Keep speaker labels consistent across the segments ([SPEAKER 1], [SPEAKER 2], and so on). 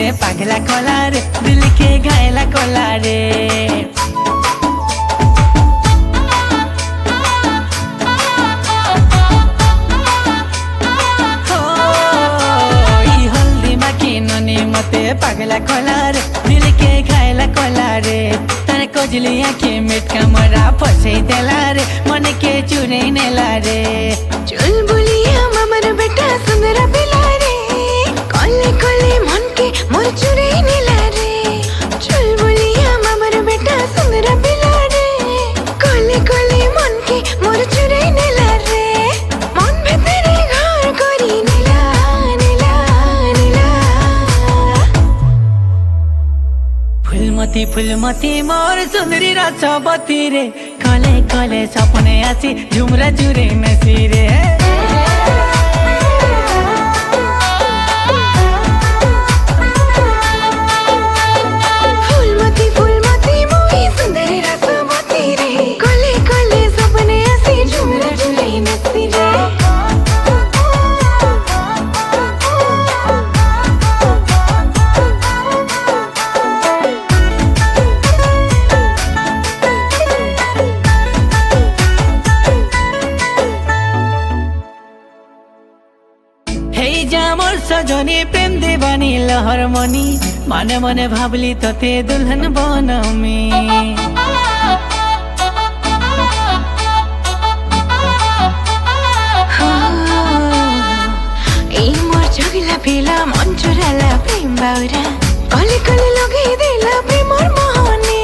[SPEAKER 1] मते पागला कला रे दिल के घायला कला रे मते पागला कला रे दिल के घायला कला रे तारे कजली आँखें मिट कमरा फसे देला रे मन के चुरे नेला रे
[SPEAKER 2] चल बोलिया मामर बेटा सुंदर पिला रे कोले कोले मन के मोर चुरे नेला रे चल बोलिया मामर बेटा सुंदर पिला रे कोले कोले मन के मोर चुरे नेला रे मन भीतरे घर करी नेला
[SPEAKER 1] फुलमती मोर सुंदरी रचबती रे कले कले सपने आसी झुमरा जुरे नसी रे
[SPEAKER 2] फुलमती मोही सुंदरी रचबती रे कले कले सपने आसी झुमरा जुरे नसी रे
[SPEAKER 1] मोर सजनी प्रेम देवानी लहर मनी मने मने भावली तते दुल्हन बनमी
[SPEAKER 2] मोर जगिला पिला मन चुराला प्रेम बाउरा कले कले लगे देला प्रेमर मोहनी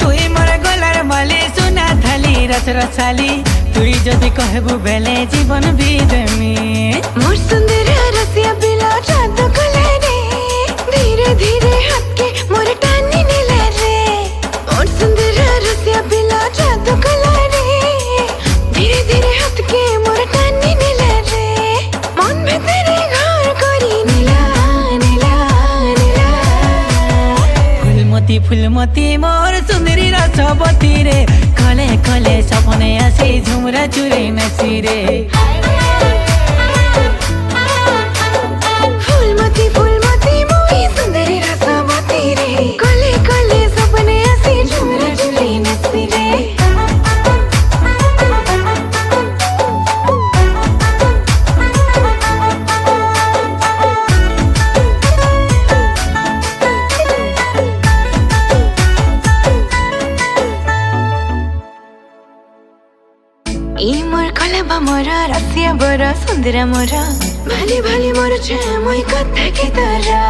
[SPEAKER 1] तुई मोर गलार माले सुना थाली रस रसाली तुई जदि कहबू बेले जीवन भी देमी
[SPEAKER 2] मोर सुंदर रसिया पिला जादू कले रे धीरे धीरे हाथ के मोर टानी नेला रे मोर सुंदर रसिया पिला जादू कले रे धीरे धीरे हाथ के मोर टानी नेला रे मन भीतरे घर करी नेला नेला नेला
[SPEAKER 1] फुलमती मोर सुंदरी रचबती रे कले कले सपने आसी झुमरा चुरे नसी रे
[SPEAKER 2] फुलमती मोही सुंदरी रचबती रे कले कले सपने आसी झुमरा चुरे नसी रे मोर कलबा मोर रसिया बर सुंदर मोर भाली भाली मोर छामय कथा के तारा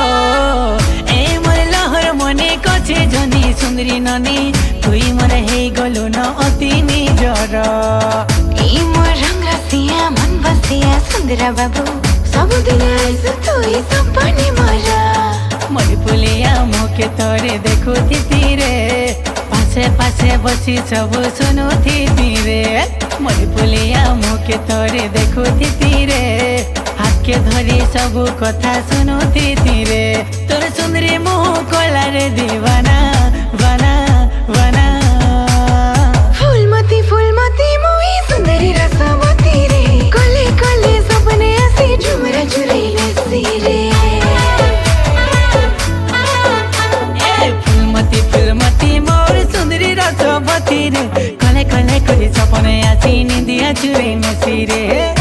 [SPEAKER 1] ए मोर लहर मने कछे जनी सुंदरी ननी तुई मोर हे गलो न अति निजर
[SPEAKER 2] ए मोर रंग रसिया मन बसिया सुंदर बाबू सब दिन आइस तुई सपने मोरा
[SPEAKER 1] मोर पुलिया मोके तोरे देखो थी रे पासे पासे बसी सब सुनो थी रे मोर पुलिया मोके तोरे देखो थी रे हाथ के धरी सब कथा सुनो थी रे तोर सुंदरी मुँह कला रे दीवाना बना बना
[SPEAKER 2] फुलमती मोही सुंदरी रचबती रे कले कले सपने आसी झुमरा चुरे नसी रे
[SPEAKER 1] फुलमती मोर सुंदरी रचबती रे कले कले सपने आसी निंदिया चुरे नसी रे।